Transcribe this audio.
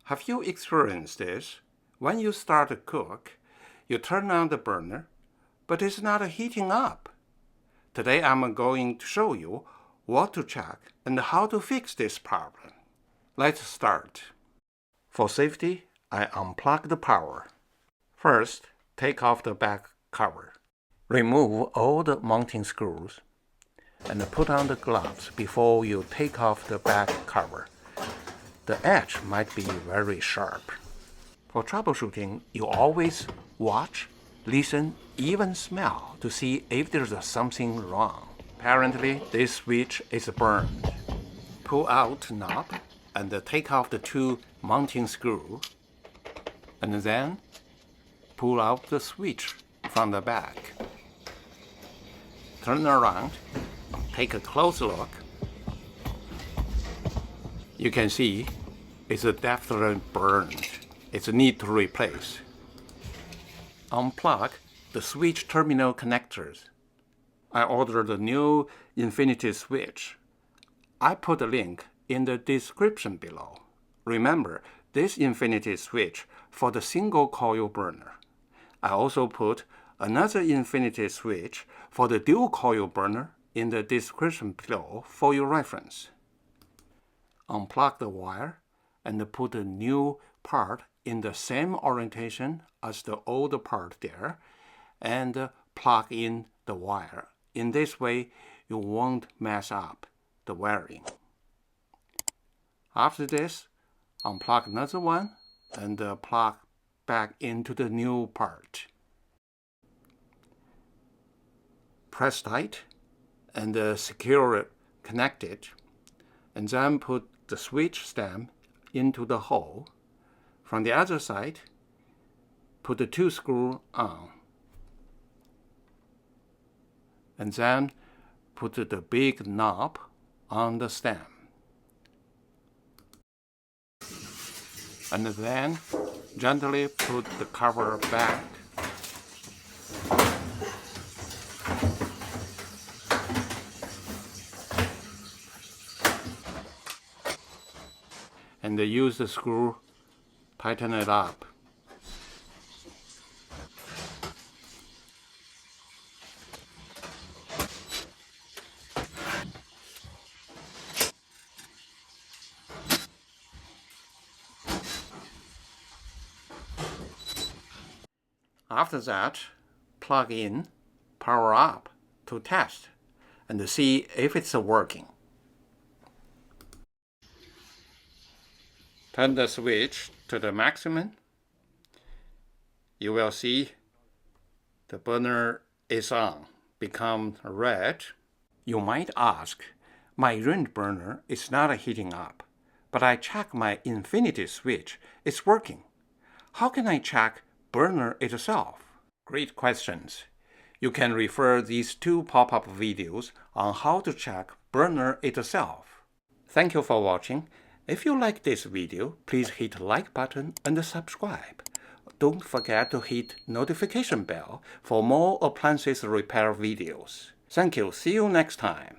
Have you experienced this? When you start to cook, you turn on the burner, but it's not heating up. Today I'm going to show you what to check and how to fix this problem. Let's start. For safety, I unplug the power. First, take off the back cover. Remove all the mounting screws and put on the gloves before you take off the back cover. The edge might be very sharp. For troubleshooting, you always watch, listen, even smell to see if there's something wrong. Apparently, this switch is burned. Pull out knob and take off the 2 mounting screws, and then pull out the switch from the back. Turn around, take a close look. You can see it's definitely burned. It's need to replace. Unplug the switch terminal connectors. I ordered a new infinity switch. I put a link in the description below. Remember, this infinity switch for the single coil burner. I also put another infinity switch for the dual coil burner in the description below for your reference. Unplug the wire and put the new part in the same orientation as the old part there, and plug in the wire. In this way, you won't mess up the wiring. After this, unplug another one and plug back into the new part. Press tight and secure it, connect it, and then put the switch stem into the hole. From the other side, put the 2 screws on, and then put the big knob on the stem. And then gently put the cover back. And use the screw, tighten it up. After that, plug in, power up to test and see if it's working. Turn the switch to the maximum. You will see the burner is on, become red. You might ask, my range burner is not heating up, but I check my infinity switch, it's working. How can I check burner itself? Great questions. You can refer these 2 pop-up videos on how to check burner itself. Thank you for watching. If you like this video, please hit the like button and subscribe. Don't forget to hit notification bell for more appliances repair videos. Thank you. See you next time.